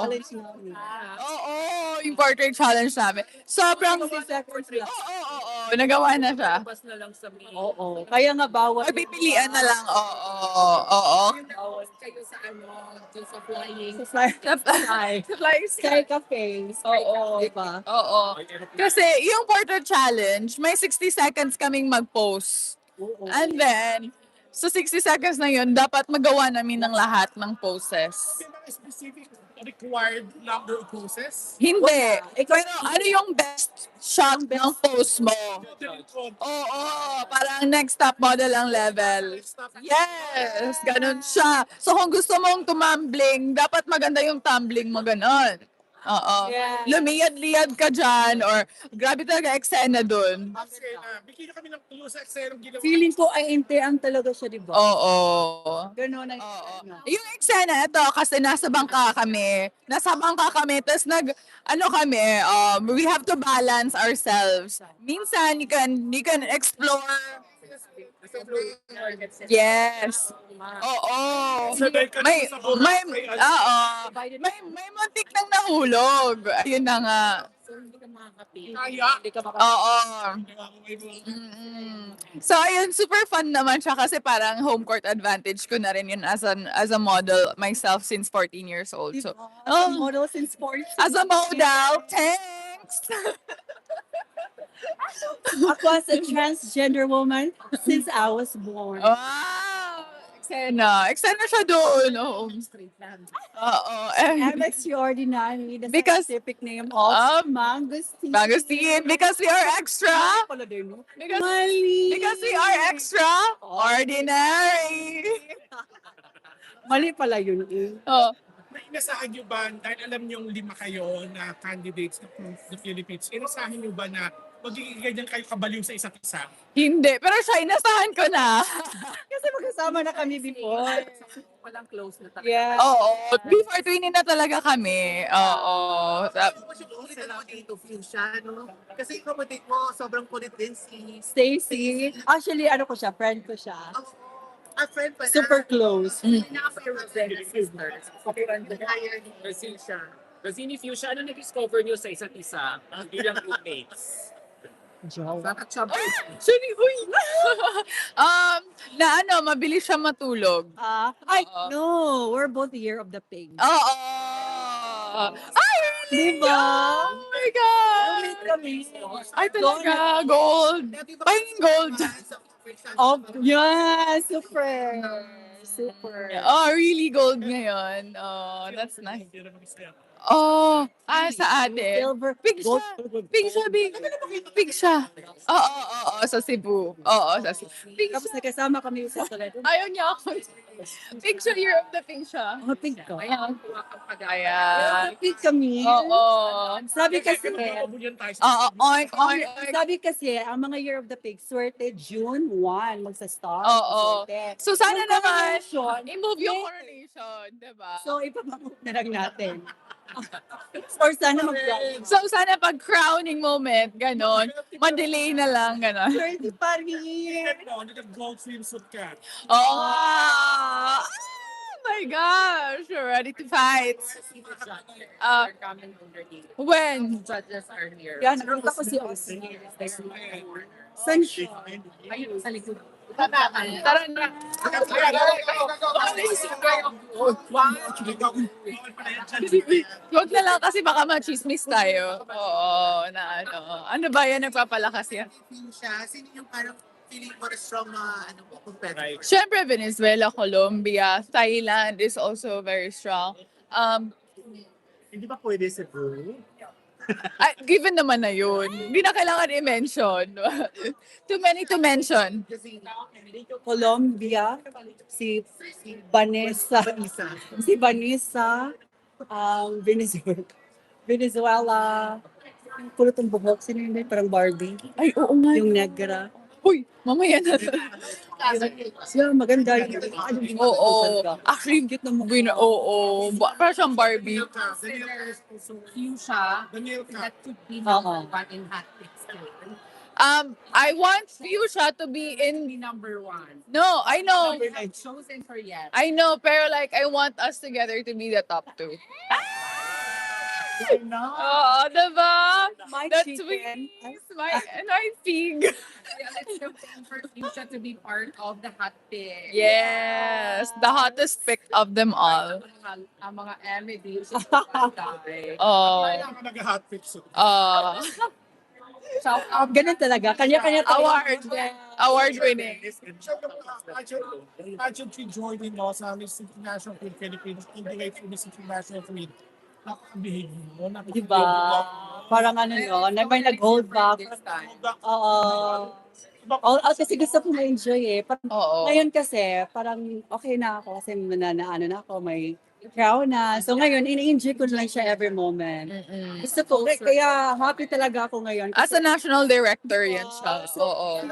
challenge namin. Oo, yung portrait challenge namin. Sobrang... 60 seconds lang. Oo. Nagawa na siya. Oo. Kaya nga bawal. Pipilian na lang. Oo. Kayo sa dun sa flying. Sa fly. Sa flying Sky Cafe. Oo. Diba? Oo. Kasi yung portrait challenge, may 60 seconds kaming mag-post. Oo. And then, sa 60 seconds na yun, dapat magawa namin ng lahat ng poses. May mga specific required number of poses? Hindi. Wala. Pero ano yung best shot ng pose mo? Oo, parang next top model ang level. Yes, ganun siya. So kung gusto mong tumambling, dapat maganda yung tumbling mo, ganun. Oo. Yeah. Lumiyad-liyad ka dyan or grabe talaga eksena dun. Bigyan kami ng clue sa eksenong ginawa. Feeling ko ay inteang talaga siya, di ba? Oo. Ganon ang Oo. ano. Yung eksena, ito, kasi nasa bangka kami. Tapos we have to balance ourselves. Minsan, you can explore. Yes. Oo. May muntik nang nahulog. Ayun na nga. Hindi ka makakapi. Kaya. Hindi ka Oo. So ayun, super fun naman siya kasi parang home court advantage ko na rin yun as a model myself since 14 years old. So, As a model since 40. as a model, thanks! Ako as a transgender woman since I was born. Wow! Eksena siya doon. Oo. I'm extraordinary. The Because- scientific name of Mangosteen. Mangosteen, because we are extra. Pala din, no? Because, Mali. because we are extra ordinary. Mali pala yun eh. Oh. May inasahan nyo ba, dahil alam nyo 5 kayo na candidates ng the Philippines, inasahan nyo ba na magiging ganyan kayo kabaliw sa isa't isa? Hindi, pero siya, inasahan ko na. Kasi magkasama na kami before. Walang close na talaga. Yeah. Oo, before twinning na talaga kami. Oo. Ulit ako dito, Fuchsia, no? Kasi yung kapatid mo, sobrang kulit din si Stacy. Actually, ano ko siya, friend ko siya. a friend pa na. Super close. Nakaka-represent sisters. Sobrang higher ni Fuchsia. Kasi ni Fuchsia, ano na-discover niyo sa isa't isa bilang roommates? Bakit siya ba? Actually, uy! Mabilis siya matulog. No, we're both year of the pig. Oo. Ay, really? Diba? Oh my God! Roommate kami. Ay, talaga. Gold. Pahingin gold. Oh, yeah, super. Super. Oh, really gold ngayon. Oh, that's nice. Oh, sa ate. Silver. Pig siya. Pig siya, big. Pig siya. Oo, sa Cebu. Oo, sa Cebu. Pig Tapos siya. nagkasama kami sa Toledo. Ayaw niya ako. Pig siya, year of the pig siya. Oh, pig ka. Kaya. Pig kami. Oo. Sabi kasi, Oo, oink. sabi kasi, ang mga year of the pig, swerte June 1, magsa-start. Oo. Swerte. So, sana Yung naman, coronation, i-move yung coronation, diba? So, ipapamove na lang natin. Or sana mag-ground. So, sana pag crowning moment, ganon, ma-delay na lang, ganon. Swerte pa rin. Nag-gold swimsuit ka. Oh my gosh, you're ready to fight. When? Judges are here. Yan, nakita ko si Ozzy. Saan siya? Ayun, sa likod. Tara na. Huwag na lang kasi baka machismis tayo. Oo, na ano. Ano ba yan, nagpapalakas yan? Fuchsia, sino yung parang feeling mo na strong na competitor? Siyempre, Venezuela, Colombia, Thailand is also very strong. Hindi ba pwede sa Peru? Given naman na yun. Hindi na kailangan i-mention. Too many to mention. Colombia, si Vanessa, si Vanessa, Venezuela, yung kulot ang buhok, sino yun? Parang Barbie, Ay, oo nga. yung negra. Uy, mamaya na. Siya, maganda yun. Oo. Actually, cute na movie na. Oo. Parang siyang Barbie. Fuchsia, Daniel ka. that could be number Oo. one in hot picks. I want Fuchsia to be in... Be number one. No, I know. We have chosen her yet. I know, pero like, I want us together to be the top two. Oo, diba? My That's chicken. my pig. It's so fun for Fuchsia to be part of the hot pick. Yes, the hottest pick of them all. Ang mga Emily, Oh, Kailangan nag-hot fix. shout out Ganun talaga. Kanya-kanya tayo. award winning. Pageant si Jordan no, sa Miss International Queen Philippines, hindi kayo po Miss International Queen. Napakabihig mo. Diba? Parang ano no, may nag-hold back. Oo. All out kasi gusto ko ma-enjoy eh. Parang, Oo. ngayon kasi, parang okay na ako kasi ano na ako, may crown na. So ngayon, ini-enjoy ko lang siya every moment. Gusto ko, kaya happy talaga ako ngayon. As a national director, yan siya. Oo. Di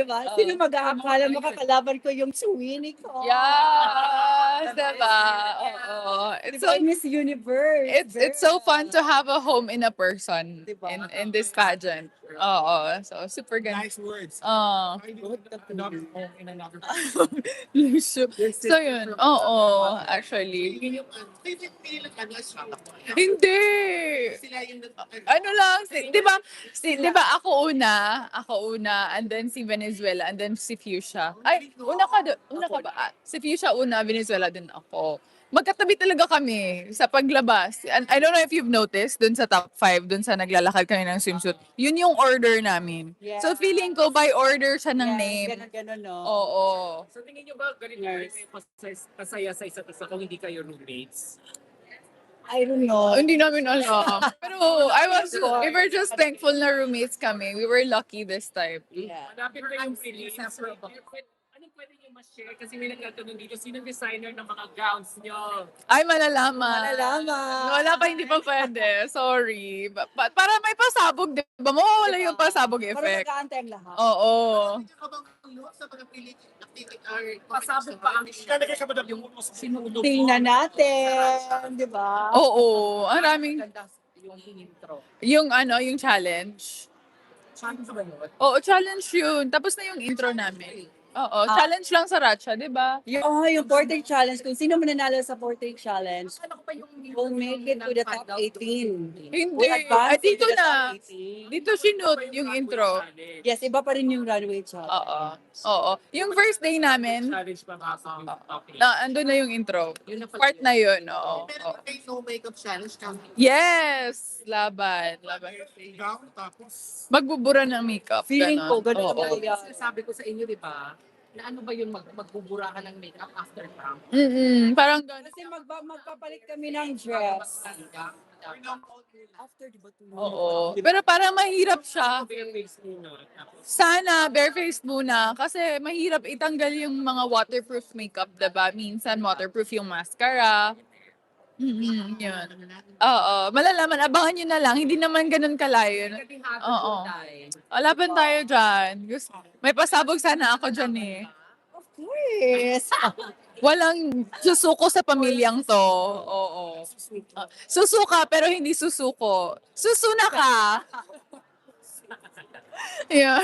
ba? Sino mag-aakala makakalaban ko yung suwini ko? Yes, diba? Oo. It's so Miss Universe. It's so fun to have a home in a person Diba? in this pageant. Oo. So super ganda. Nice words. another home in another So yun. Oo, actually. Favorite ano, siya. Hindi. Sila yung Ano lang, di ba ako una, and then si Venezuela, and then si Fuchsia. Ay, una ka ba? Si Fuchsia una, Venezuela din ako. Magkatabi talaga kami sa paglabas. And I don't know if you've noticed, dun sa top 5, dun sa naglalakad kami ng swimsuit, yun yung order namin. Yeah. So feeling ko by order siya ng name. Ganun, no? Oo. So tingin nyo ba ganito kayo pasaya sa isa't isa kung hindi kayo roommates? I don't know. Hindi namin alam. Pero we were just thankful na roommates kami. We were lucky this time. Yeah. Malapit na yung release. Anong pwede nyo ma-share? Kasi may nagtatanong dito, sinong designer ng mga gowns nyo? Ay, malalaman. Malalaman. Wala pa, hindi pa pwede. Sorry. Para may pasabog, di ba? Mawawala yung pasabog Para effect. mag-aantay ang lahat. Oo. sa mga Philippine activity or Pasabog pa ang Kaya ka ba na yung sinulog? Tingnan natin, di ba? Oo. Ang raming, ganda yung intro. yung challenge. Challenge ba yun? Oo, challenge yun. Tapos na yung intro namin. Oo, challenge lang sa Ratcha, di ba? Yung portrait challenge, kung sino mananalo sa portrait challenge, Ano pa yung will make it to the top 18. Hindi. Will advance Ay, dito into the na. top 18. Dito sinut yung intro. Yes, iba pa rin yung runway challenge. Oo. Oo. Yung first day namin, Challenge pa ba sa okay. andun na yung intro. Part na yun, oo. pero may no makeup challenge kami. Yes! Laban. Gown, tapos Magbubura ng makeup. Feeling ko, ganun Oo. talaga. Sabi ko sa inyo, di ba? Na ano ba yung magbubura ka ng makeup after prank? Parang gano'n. Kasi magpapalit kami ng dress. After, di ba? Oo. Pero parang mahirap siya. Bare face muna. Tapos, Sana barefaced muna kasi mahirap itanggal yung mga waterproof makeup, diba? Minsan waterproof yung mascara. Yun. Oo. Malalaman, abangan nyo na lang. Hindi naman ganun kalayo. Oo. Laban tayo dyan. May pasabog sana ako dyan eh. Of course. Walang susuko sa pamilyang to. Oo. Susuka pero hindi susuko. Susuna ka. Yeah.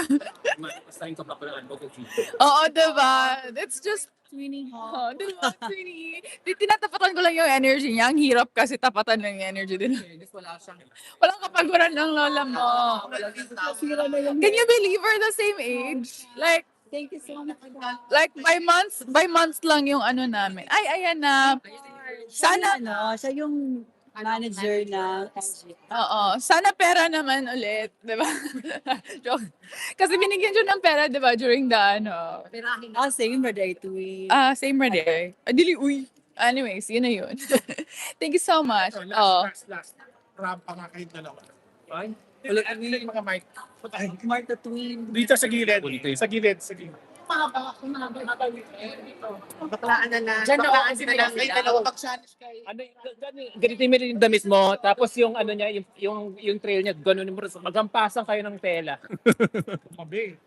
Masahin ko pa pala ang logo dito. Oo, diba? It's just, Sweeney oh, diba, Trini? Tinatapatan ko lang yung energy niya. Ang hirap kasi tapatan lang yung energy din. Wala siyang Walang kapaguran ng lola mo. Can you believe we're the same age? Thank you so much. Like by months lang yung ano namin. Ay, ayan na. Sana, Siya yung manager ng SG. oo, sana pera naman ulit, di ba? Joke. Kasi binigyan siya ng pera, di ba, during the, perahin Same birthday to we. same ready. Dili, uy. Anyways, yun na yun. Thank you so much. Oh. last. Ramp pa nga kayong dalawa. Ay, Ulit yung mga mic. Martha Twin. Dito sa gilid. Sa gilid. Baklaan na lang. Diyan na Baklaan ako na lang. May dalawa pag-challenge kayo. ano, ganito yung damit mo, tapos yung ano niya, yung trail niya, ganun mo, magampasan kayo ng tela. Mabi.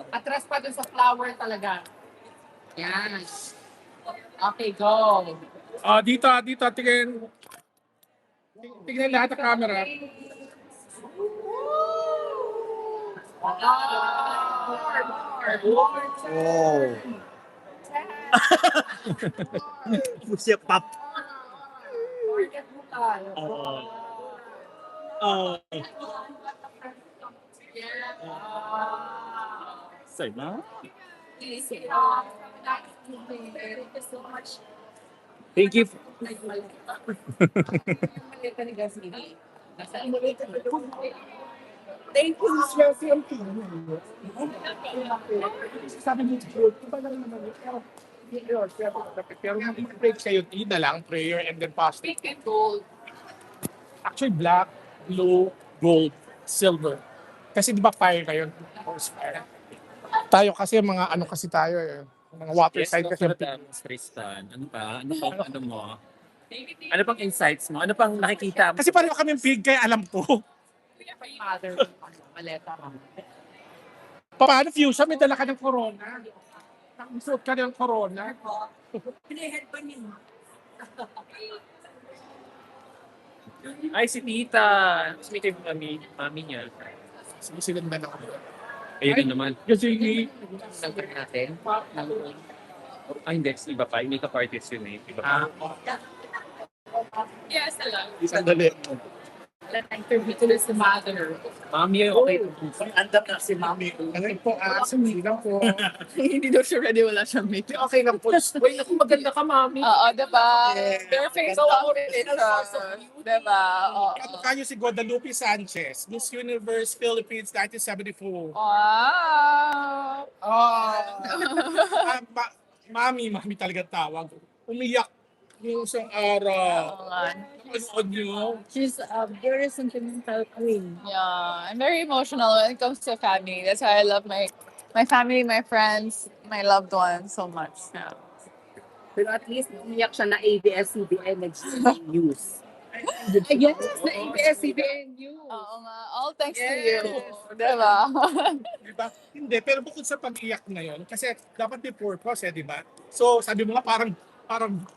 Atras pa dun sa flower talaga. Yan. Okay, go. Dito, tingin. Tingnan lahat ng camera. Ah! Oh. Siya pop. Oh. Sana? Thank you. Thank you, Sir Philippine. Sabi niyo, iba lang naman yun. Pero mag-break kayo, na lang, prayer, and then fasting. Actually, black, blue, gold, silver. Kasi di ba fire kayo? Horse fire. Tayo kasi mga ano kasi tayo eh. Mga water Yes, sign kasi. Dr. Damos Tristan. Ano pa? Ano mo? Ano pang insights mo? Ano pang nakikita mo? Kasi pareho kami big kaya alam ko. Paano fusion? May dala ka ng corona. Suot ka ng corona. Ay, si Tita. Si Tita yung mami niya. Sumusilan ba ako? Ayun na naman. Kasi Number natin? Ay, hindi. Iba pa. Yung makeup artist yun eh. Iba pa. Yes, hello. sandali. Interview to this mother. Mami, okay. Andam na si Mami. Ano po, sumili lang po. Hindi daw siya ready, wala siyang makeup. Okay lang po. Wait, naku, maganda ka, Mami. Oo, diba? Yeah. Their face recognition. Diba? Oo. Kamukha niyo si Guadalupe Sanchez, Miss Universe Philippines 1974. Wow! Mami talaga tawag. Umiyak yung isang araw. Oo nga. Panood niyo. She's a very sentimental queen. Yeah, I'm very emotional when it comes to family. That's why I love my family, my friends, my loved ones so much. Yeah. Pero at least umiyak siya na ABS-CBN news. Yes, na ABS-CBN news. Oo nga. All thanks to Yes. you. Diba? Diba? Hindi, pero bukod sa pag-iyak na yun, kasi dapat may purpose di ba? So, sabi mo nga parang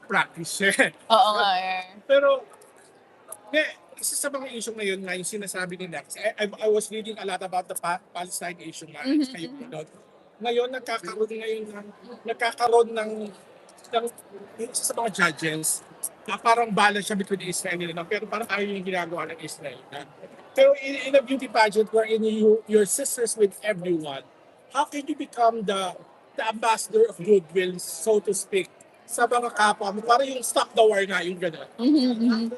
practice siya. Oo nga. Yeah. Pero, isa sa mga issue ngayon nga yung sinasabi nila, kasi I was reading a lot about the Palestine issue nga, kayo po doon. Ngayon, nagkakaroon ng isa sa mga judges na parang balance siya between Israel and Iran, pero parang ayaw yung ginagawa ng Israel. Pero in a beauty pageant wherein your sisters with everyone, how can you become the ambassador of goodwill, so to speak, sa mga kapwa mo? Parang yung stop the war nga, yung gano'n.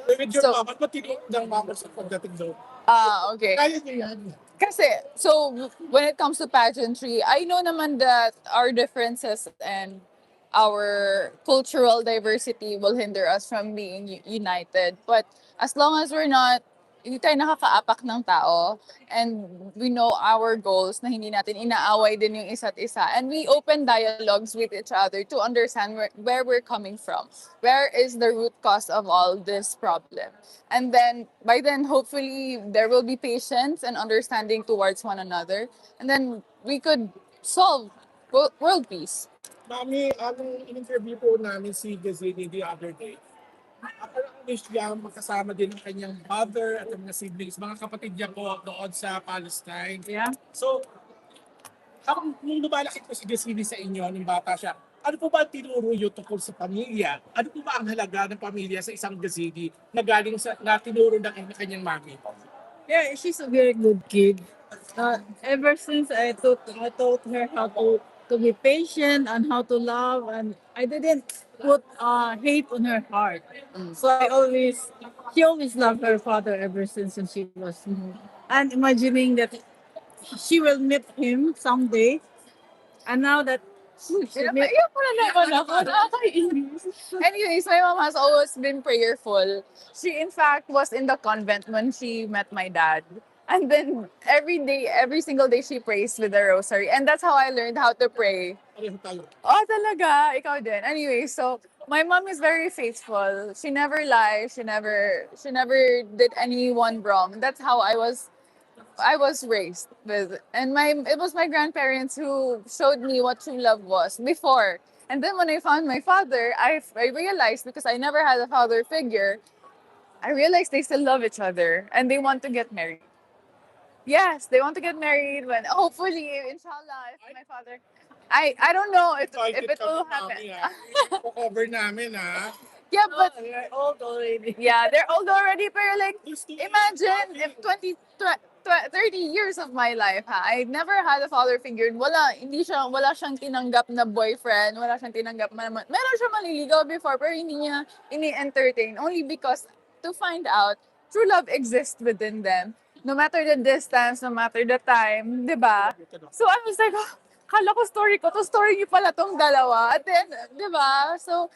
With your So- mama, ba't tinulog ng mama sa pagdating doon? Okay. Kaya niyo yan. Kasi, so when it comes to pageantry, I know naman that our differences and our cultural diversity will hinder us from being united. But as long as hindi tayo nakakaapak ng tao and we know our goals na hindi natin inaaway din yung isa't isa and we open dialogues with each other to understand where we're coming from. Where is the root cause of all this problem? And then, by then, hopefully, there will be patience and understanding towards one another. And then, we could solve world peace. Mami, anong in-interview po namin si Gazini the other day, parang wish niya makasama din ang kanyang mother at ang mga siblings, mga kapatid niya po doon sa Palestine. Yeah. So, nung lumalaki po si Gazini sa inyo, nung bata siya, ano po ba ang tinuro niyo tungkol sa pamilya? Ano po ba ang halaga ng pamilya sa isang Gazini na galing na tinuro ng kanyang mami? Yeah, she's a very good kid. Ever since I taught her how to be patient and how to love, and I didn't put hate on her heart. So she always loved her father ever since when she was, and imagining that she will meet him someday, and now that she met, Iyak mo na naman ako. Nakakainis. Anyways, my mom has always been prayerful. She, in fact, was in the convent when she met my dad. And then, every single day, she prays with the rosary. And that's how I learned how to pray. Pareho tayo. Oh, talaga? Ikaw din. Anyway, so, my mom is very faithful. She never lies. She never did anyone wrong. That's how I was raised with, and it was my grandparents who showed me what true love was before. And then when I found my father, I realized, because I never had a father figure, I realized they still love each other and they want to get married. Yes, they want to get married when hopefully, inshallah, if my father. I don't know if it will happen. Cover namin, ha? Yeah, but They're old already. yeah, they're old already. Pero like, Gusto imagine if 30 years of my life, ha, I never had a father figure. Wala siyang tinanggap na boyfriend, wala siyang tinanggap na, meron siya maliligaw before, pero hindi niya ini-entertain. Only because to find out, true love exists within them. No matter the distance, no matter the time, di ba? So I was like, oh, kala ko story ko, to story niyo pala tong dalawa. At then, di ba? So,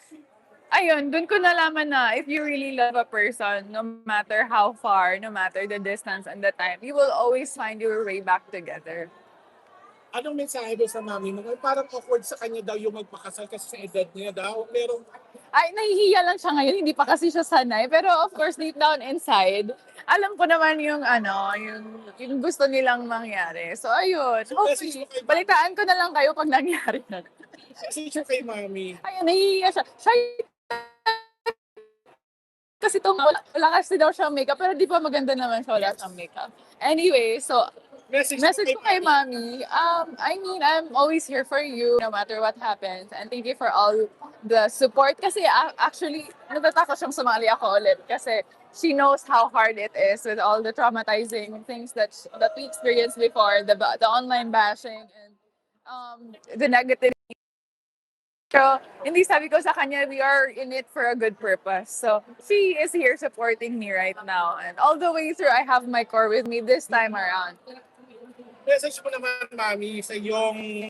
ayun, dun ko nalaman na if you really love a person, no matter how far, no matter the distance and the time, you will always find your way back together. Anong mensahe mo sa mami mo? Parang awkward sa kanya daw yung magpakasal kasi sa edad niya daw. Merong Ay, nahihiya lang siya ngayon, hindi pa kasi siya sanay. Pero of course, deep down inside, alam ko naman yung yung gusto nilang mangyari. So ayun, hopefully, balitaan ko na lang kayo pag nangyari na. message mo kay mami. Ayun, nahihiya siya. Siya kasi wala kasi daw siyang makeup, pero di ba maganda naman siya, wala siyang makeup. Anyway, so, message ko kay mami, I mean, I'm always here for you no matter what happens. And thank you for all the support. Kasi actually, natatakot siyang sumali ako ulit. Kasi she knows how hard it is with all the traumatizing things that we experienced before, the online bashing and the negative. Pero hindi, sabi ko sa kanya, we are in it for a good purpose. So, she is here supporting me right now. And all the way through, I have my core with me this time around. Message mo naman, mami, sa iyong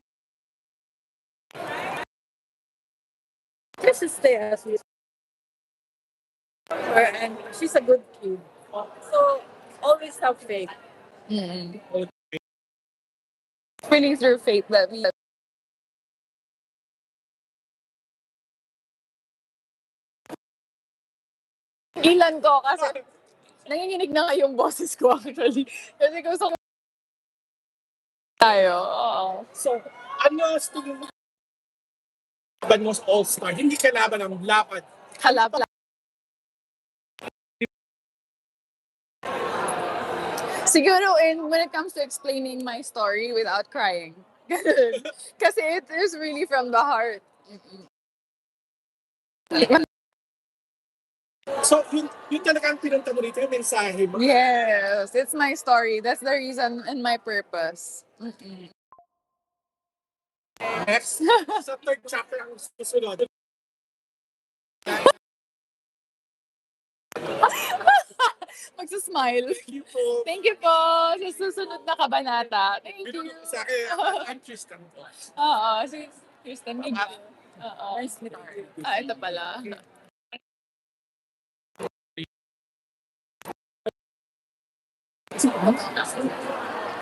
Just to stay as we are, and she's a good kid. So always have faith. Really through faith that we ilan ko kasi nanginginig na nga yung boses ko actually. Kasi gusto ko tayo. Oo. So, ano sa tingin mo laban mo sa All-Star? Hindi ka laban ng lapad. Halap. Siguro when it comes to explaining my story without crying. Kasi it is really from the heart. So, yun talaga ang pinunta mo dito, yung mensahe mo. Yes, it's my story. That's the reason and my purpose. Next, sa third chapter ang susunod. Magsasmile. Thank you po. Thank you po sa susunod na kabanata. Thank you. Binigyan mo sa akin, I'm Tristan po. Oo, si Kristen. Thank you. Oo. Ito pala.